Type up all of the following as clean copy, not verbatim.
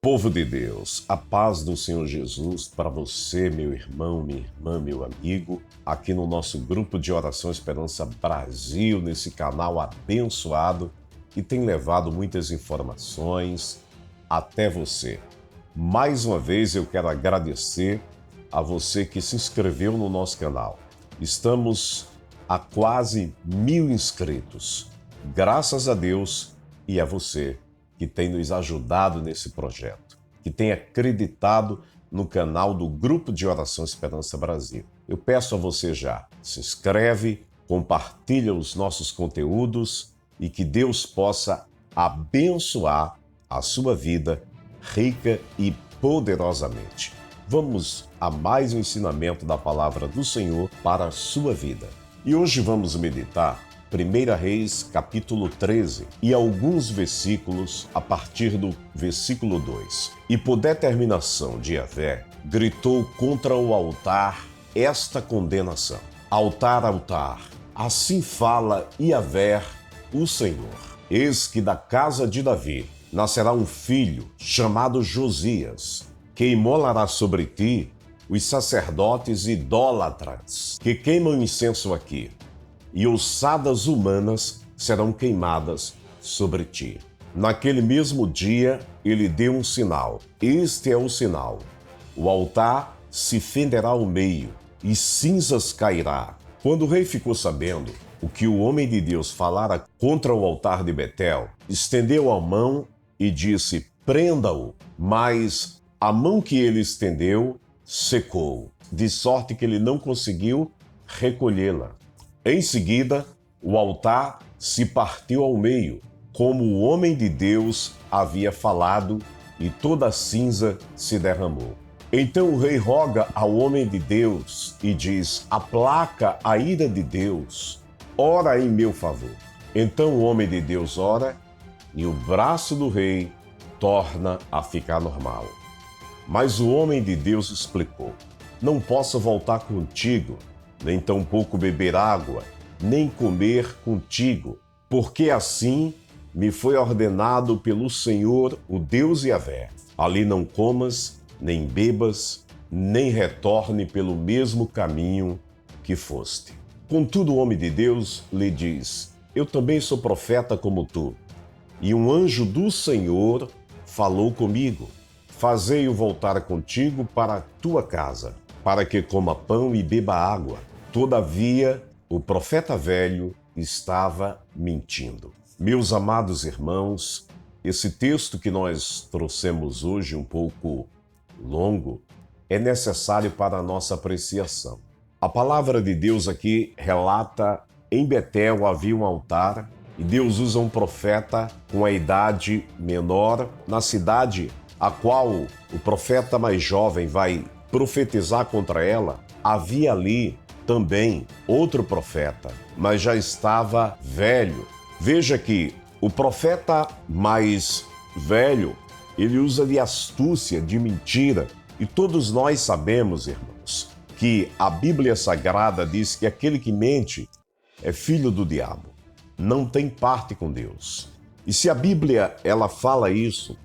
Povo de Deus, a paz do Senhor Jesus para você, meu irmão, minha irmã, meu amigo, aqui no nosso grupo de oração Esperança Brasil, nesse canal abençoado que tem levado muitas informações até você. Mais uma vez eu quero agradecer a você que se inscreveu no nosso canal. Estamos a quase 1000 inscritos. Graças a Deus e a você que tem nos ajudado nesse projeto, que tem acreditado no canal do Grupo de Oração Esperança Brasil. Eu peço a você já, se inscreve, compartilha os nossos conteúdos e que Deus possa abençoar a sua vida rica e poderosamente. Vamos a mais um ensinamento da palavra do Senhor para a sua vida. E hoje vamos meditar 1 Reis, capítulo 13, e alguns versículos a partir do versículo 2. E por determinação de Yahvé, gritou contra o altar esta condenação. Altar, altar, assim fala Yahvé, o Senhor. Eis que da casa de Davi nascerá um filho chamado Josias, que imolará sobre ti os sacerdotes idólatras, que queimam incenso aqui, e ossadas humanas serão queimadas sobre ti. Naquele mesmo dia, ele deu um sinal. Este é o sinal. O altar se fenderá ao meio, e cinzas cairá. Quando o rei ficou sabendo o que o homem de Deus falara contra o altar de Betel, estendeu a mão e disse, prenda-o. Mas a mão que ele estendeu secou, de sorte que ele não conseguiu recolhê-la. Em seguida, o altar se partiu ao meio, como o homem de Deus havia falado, e toda a cinza se derramou. Então o rei roga ao homem de Deus e diz, aplaca a ira de Deus, ora em meu favor. Então o homem de Deus ora, e o braço do rei torna a ficar normal. Mas o homem de Deus explicou, não posso voltar contigo, nem tampouco beber água, nem comer contigo, porque assim me foi ordenado pelo Senhor, o Deus Yahvé. Ali não comas, nem bebas, nem retorne pelo mesmo caminho que foste. Contudo, o homem de Deus lhe diz, eu também sou profeta como tu, e um anjo do Senhor falou comigo, fazei-o voltar contigo para a tua casa, para que coma pão e beba água. Todavia, o profeta velho estava mentindo. Meus amados irmãos, esse texto que nós trouxemos hoje, um pouco longo, é necessário para a nossa apreciação. A palavra de Deus aqui relata, em Betel havia um altar, e Deus usa um profeta com a idade menor. Na cidade a qual o profeta mais jovem vai profetizar contra ela, havia ali também outro profeta, mas já estava velho. Veja que o profeta mais velho, ele usa de astúcia, de mentira. E todos nós sabemos, irmãos, que a Bíblia Sagrada diz que aquele que mente é filho do diabo, não tem parte com Deus. E se a Bíblia ela fala isso,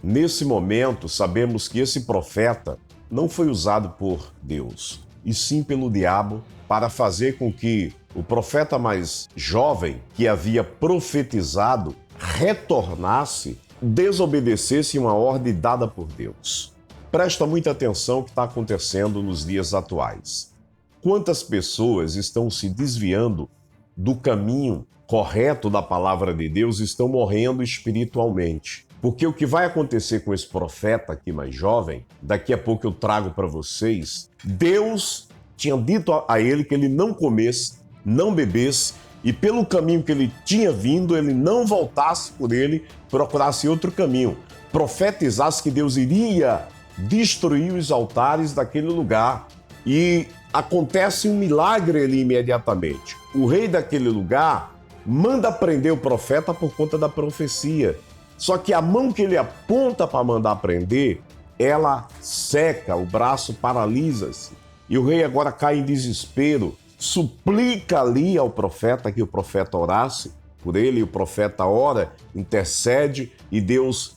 nesse momento sabemos que esse profeta não foi usado por Deus, e sim pelo diabo, para fazer com que o profeta mais jovem, que havia profetizado, retornasse, desobedecesse uma ordem dada por Deus. Presta muita atenção o que está acontecendo nos dias atuais. Quantas pessoas estão se desviando do caminho correto da palavra de Deus, estão morrendo espiritualmente. Porque o que vai acontecer com esse profeta aqui mais jovem, daqui a pouco eu trago para vocês, Deus tinha dito a ele que ele não comesse, não bebesse, e pelo caminho que ele tinha vindo, ele não voltasse por ele, procurasse outro caminho. Profetizasse que Deus iria destruir os altares daquele lugar. E acontece um milagre ali imediatamente. O rei daquele lugar manda prender o profeta por conta da profecia. Só que a mão que ele aponta para mandar prender, ela seca, o braço paralisa-se. E o rei agora cai em desespero, suplica ali ao profeta que o profeta orasse por ele, e o profeta ora, intercede, e Deus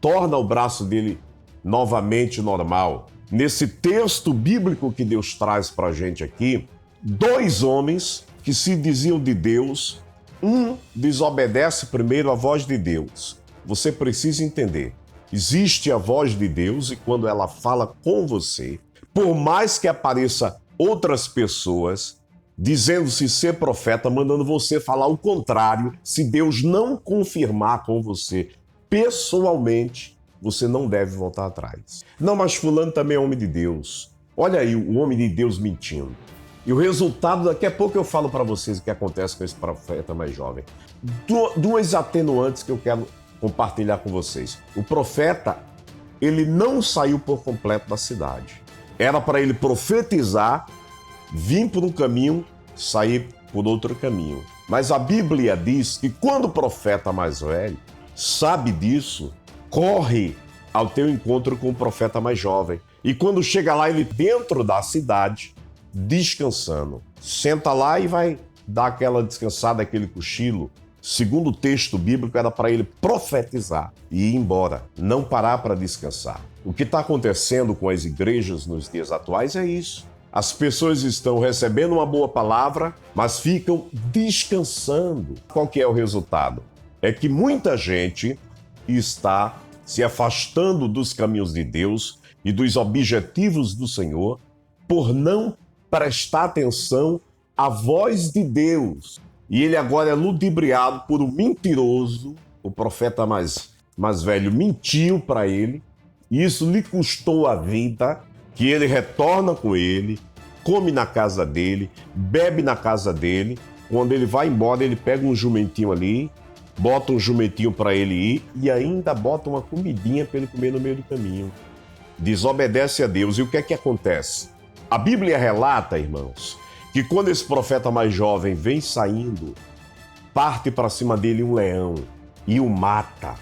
torna o braço dele novamente normal. Nesse texto bíblico que Deus traz para a gente aqui, 2 homens que se diziam de Deus, um desobedece primeiro à voz de Deus. Você precisa entender, existe a voz de Deus e quando ela fala com você, por mais que apareça outras pessoas dizendo-se ser profeta, mandando você falar o contrário, se Deus não confirmar com você pessoalmente, você não deve voltar atrás. Não, mas fulano também é homem de Deus. Olha aí o homem de Deus mentindo. E o resultado, daqui a pouco eu falo para vocês o que acontece com esse profeta mais jovem. 2 atenuantes que eu quero compartilhar com vocês. O profeta, ele não saiu por completo da cidade. Era para ele profetizar, vir por um caminho, sair por outro caminho. Mas a Bíblia diz que quando o profeta mais velho sabe disso, corre ao teu encontro com o profeta mais jovem. E quando chega lá, ele dentro da cidade, descansando. Senta lá e vai dar aquela descansada, aquele cochilo. Segundo o texto bíblico, era para ele profetizar e ir embora, não parar para descansar. O que está acontecendo com as igrejas nos dias atuais é isso. As pessoas estão recebendo uma boa palavra, mas ficam descansando. Qual que é o resultado? É que muita gente está se afastando dos caminhos de Deus e dos objetivos do Senhor por não prestar atenção à voz de Deus. E ele agora é ludibriado por um mentiroso, o profeta mais velho mentiu para ele, e isso lhe custou a vida, que ele retorna com ele, come na casa dele, bebe na casa dele. Quando ele vai embora, ele pega um jumentinho ali, bota um jumentinho para ele ir e ainda bota uma comidinha para ele comer no meio do caminho. Desobedece a Deus. E o que é que acontece? A Bíblia relata, irmãos, que quando esse profeta mais jovem vem saindo, parte para cima dele um leão e o mata.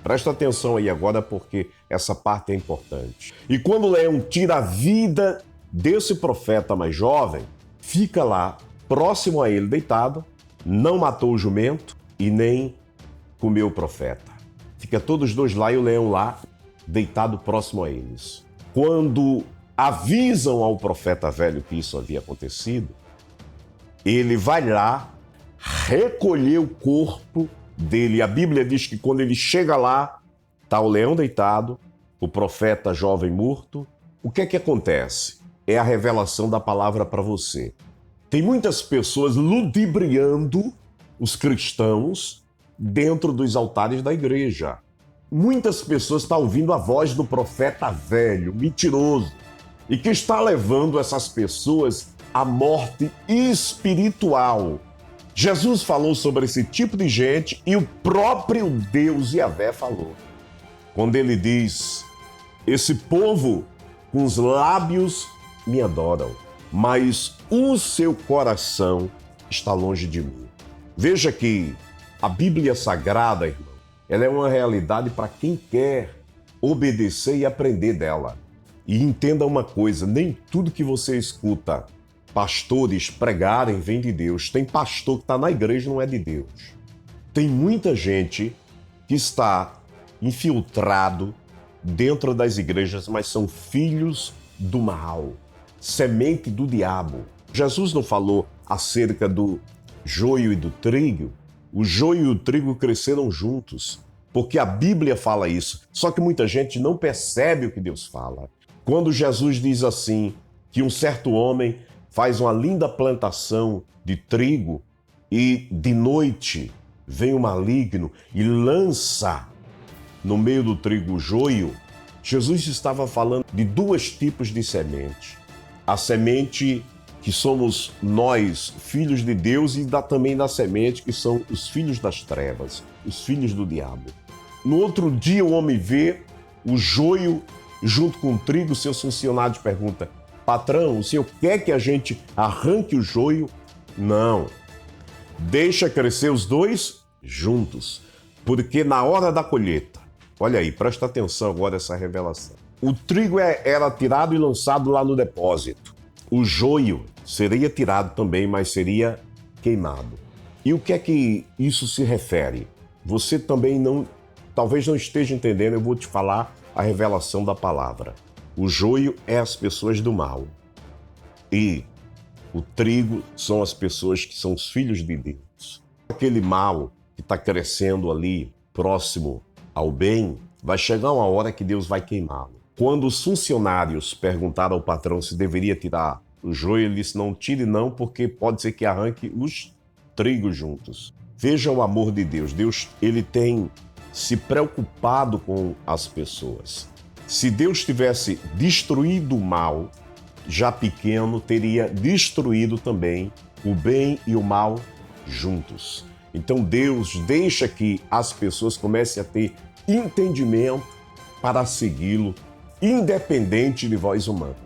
Presta atenção aí agora porque essa parte é importante. E quando o leão tira a vida desse profeta mais jovem, fica lá, próximo a ele, deitado, não matou o jumento e nem comeu o profeta. Fica todos os dois lá e o leão lá, deitado próximo a eles. Quando avisam ao profeta velho que isso havia acontecido, ele vai lá recolher o corpo dele. A Bíblia diz que quando ele chega lá, está o leão deitado, o profeta jovem morto. O que é que acontece? É a revelação da palavra para você. Tem muitas pessoas ludibriando os cristãos dentro dos altares da igreja. Muitas pessoas estão ouvindo a voz do profeta velho, mentiroso, e que está levando essas pessoas à morte espiritual. Jesus falou sobre esse tipo de gente e o próprio Deus Yahvé falou. Quando ele diz, esse povo com os lábios me adoram, mas o seu coração está longe de mim. Veja que a Bíblia Sagrada, irmão, ela é uma realidade para quem quer obedecer e aprender dela. E entenda uma coisa, nem tudo que você escuta pastores pregarem vem de Deus. Tem pastor que está na igreja e não é de Deus. Tem muita gente que está infiltrado dentro das igrejas, mas são filhos do mal, semente do diabo. Jesus não falou acerca do joio e do trigo? O joio e o trigo cresceram juntos, porque a Bíblia fala isso. Só que muita gente não percebe o que Deus fala. Quando Jesus diz assim, que um certo homem faz uma linda plantação de trigo e de noite vem o maligno e lança no meio do trigo o joio, Jesus estava falando de 2 tipos de semente. A semente que somos nós, filhos de Deus, e também da semente que são os filhos das trevas, os filhos do diabo. No outro dia o homem vê o joio junto com o trigo, seus funcionários perguntam, patrão, o senhor quer que a gente arranque o joio? Não. Deixa crescer os 2 juntos, porque na hora da colheita, olha aí, presta atenção agora essa revelação. O trigo era tirado e lançado lá no depósito. O joio seria tirado também, mas seria queimado. E o que é que isso se refere? Você também não talvez não esteja entendendo, eu vou te falar a revelação da palavra. O joio é as pessoas do mal. E o trigo são as pessoas que são os filhos de Deus. Aquele mal que está crescendo ali, próximo ao bem, vai chegar uma hora que Deus vai queimá-lo. Quando os funcionários perguntaram ao patrão se deveria tirar o joio, ele disse, não tire não, porque pode ser que arranque os trigos juntos. Veja o amor de Deus. Deus, ele tem se preocupado com as pessoas. Se Deus tivesse destruído o mal, já pequeno, teria destruído também o bem e o mal juntos. Então Deus deixa que as pessoas comecem a ter entendimento para segui-lo, independente de voz humana.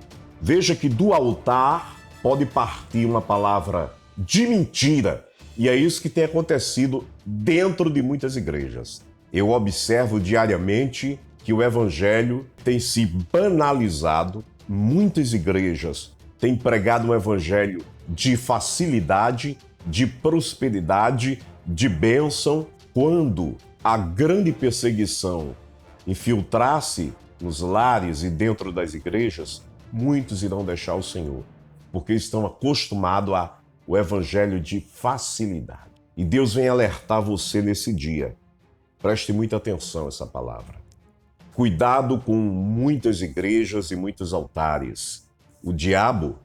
Veja que do altar pode partir uma palavra de mentira, e é isso que tem acontecido dentro de muitas igrejas. Eu observo diariamente que o evangelho tem se banalizado. Muitas igrejas têm pregado um evangelho de facilidade, de prosperidade, de bênção, quando a grande perseguição infiltrar-se nos lares e dentro das igrejas, muitos irão deixar o Senhor, porque estão acostumados ao evangelho de facilidade. E Deus vem alertar você nesse dia. Preste muita atenção a essa palavra. Cuidado com muitas igrejas e muitos altares. O diabo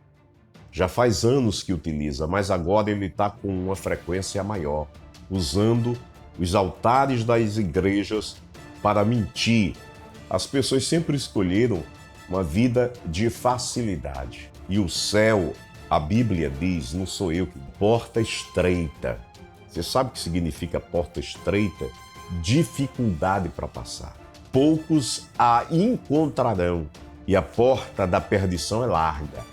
já faz anos que utiliza, mas agora ele está com uma frequência maior, usando os altares das igrejas para mentir. As pessoas sempre escolheram uma vida de facilidade. E o céu, a Bíblia diz, não sou eu que porta estreita. Você sabe o que significa porta estreita? Dificuldade para passar. Poucos a encontrarão. E a porta da perdição é larga.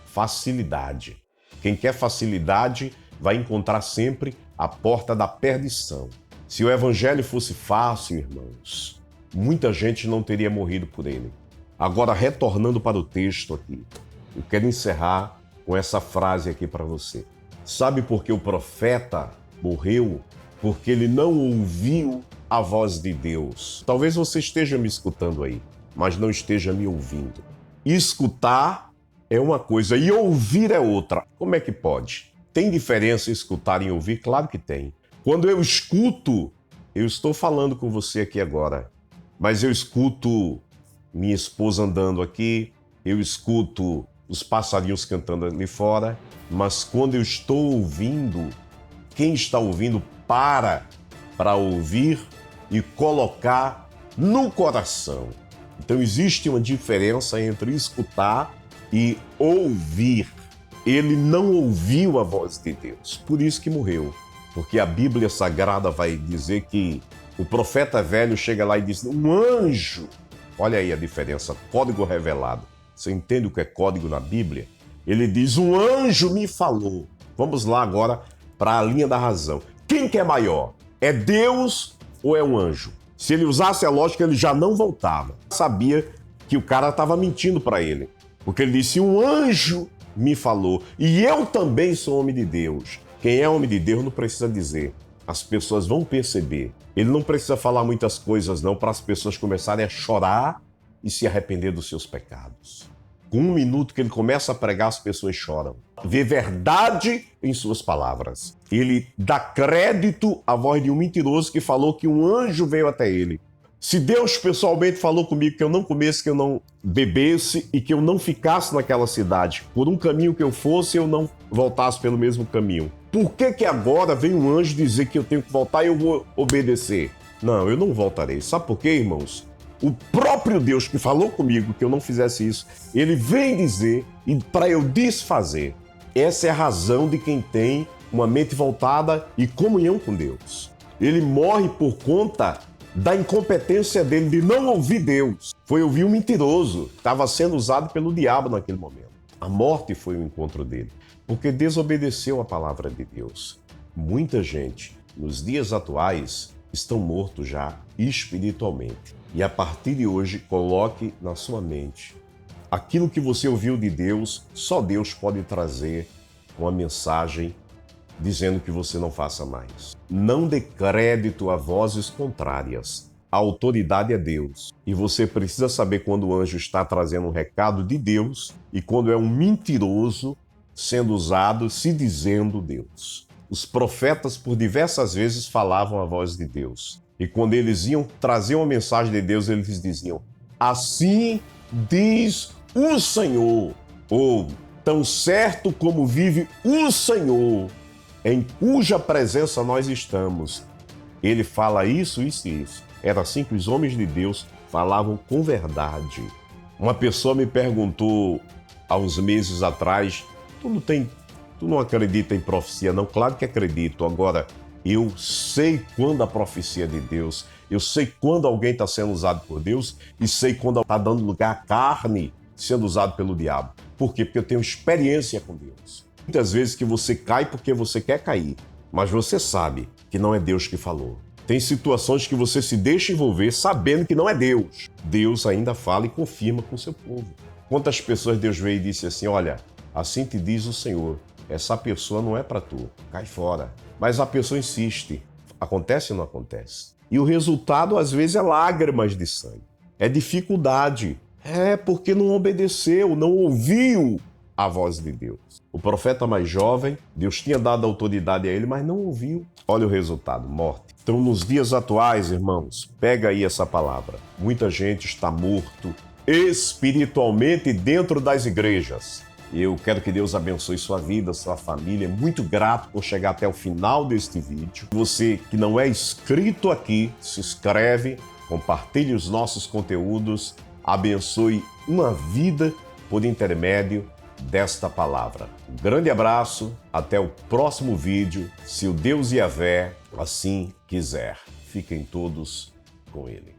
Facilidade. Quem quer facilidade vai encontrar sempre a porta da perdição. Se o evangelho fosse fácil, irmãos, muita gente não teria morrido por ele. Agora, retornando para o texto aqui, eu quero encerrar com essa frase aqui para você. Sabe por que o profeta morreu? Porque ele não ouviu a voz de Deus. Talvez você esteja me escutando aí, mas não esteja me ouvindo. Escutar é uma coisa e ouvir é outra. Como é que pode? Tem diferença escutar e ouvir? Claro que tem. Quando eu escuto, eu estou falando com você aqui agora, mas eu escuto minha esposa andando aqui, eu escuto os passarinhos cantando ali fora, mas quando eu estou ouvindo, quem está ouvindo para ouvir e colocar no coração. Então existe uma diferença entre escutar e ouvir. Ele não ouviu a voz de Deus, por isso que morreu. Porque a Bíblia Sagrada vai dizer que o profeta velho chega lá e diz, um anjo, olha aí a diferença, código revelado. Você entende o que é código na Bíblia? Ele diz, um anjo me falou. Vamos lá agora para a linha da razão. Quem que é maior? É Deus ou é um anjo? Se ele usasse a lógica, ele já não voltava. Sabia que o cara estava mentindo para ele. Porque ele disse, um anjo me falou. E eu também sou homem de Deus. Quem é homem de Deus não precisa dizer. As pessoas vão perceber. Ele não precisa falar muitas coisas não para as pessoas começarem a chorar e se arrepender dos seus pecados. Com um minuto que ele começa a pregar, as pessoas choram. Vê verdade em suas palavras. Ele dá crédito à voz de um mentiroso que falou que um anjo veio até ele. Se Deus pessoalmente falou comigo que eu não comesse, que eu não bebesse e que eu não ficasse naquela cidade, por um caminho que eu fosse, eu não voltasse pelo mesmo caminho. Por que agora vem um anjo dizer que eu tenho que voltar e eu vou obedecer? Não, eu não voltarei. Sabe por quê, irmãos? O próprio Deus que falou comigo que eu não fizesse isso, ele vem dizer e para eu desfazer. Essa é a razão de quem tem uma mente voltada e comunhão com Deus. Ele morre por conta da incompetência dele de não ouvir Deus. Foi ouvir um mentiroso, estava sendo usado pelo diabo naquele momento. A morte foi o encontro dele, porque desobedeceu a palavra de Deus. Muita gente, nos dias atuais, estão mortos já espiritualmente. E a partir de hoje, coloque na sua mente aquilo que você ouviu de Deus, só Deus pode trazer uma mensagem dizendo que você não faça mais. Não dê crédito a vozes contrárias. a autoridade é Deus. E você precisa saber quando o anjo está trazendo um recado de Deus e quando é um mentiroso sendo usado, se dizendo Deus. Os profetas por diversas vezes falavam a voz de Deus. E quando eles iam trazer uma mensagem de Deus, eles diziam: assim diz o Senhor, ou tão certo como vive o Senhor, em cuja presença nós estamos. Ele fala isso, isso e isso. Era assim que os homens de Deus falavam com verdade. Uma pessoa me perguntou há uns meses atrás: tu não acredita em profecia, não? Claro que acredito. Agora, eu sei quando a profecia é de Deus, eu sei quando alguém está sendo usado por Deus e sei quando está dando lugar à carne sendo usado pelo diabo. Por quê? Porque eu tenho experiência com Deus. Muitas vezes que você cai porque você quer cair, mas você sabe que não é Deus que falou. Tem situações que você se deixa envolver sabendo que não é Deus. Deus ainda fala e confirma com o seu povo. Quantas pessoas Deus veio e disse assim: olha, assim te diz o Senhor, essa pessoa não é para tu, cai fora. Mas a pessoa insiste. Acontece ou não acontece? E o resultado às vezes é lágrimas de sangue. É dificuldade. É porque não obedeceu, não ouviu a voz de Deus. O profeta mais jovem, Deus tinha dado autoridade a ele, mas não ouviu. Olha o resultado, morte. Então, nos dias atuais, irmãos, pega aí essa palavra. Muita gente está morto espiritualmente dentro das igrejas. Eu quero que Deus abençoe sua vida, sua família. Muito grato por chegar até o final deste vídeo. Você que não é inscrito aqui, se inscreve, compartilhe os nossos conteúdos, abençoe uma vida por intermédio desta palavra. Um grande abraço, até o próximo vídeo, se o Deus Yahvé assim quiser. Fiquem todos com Ele.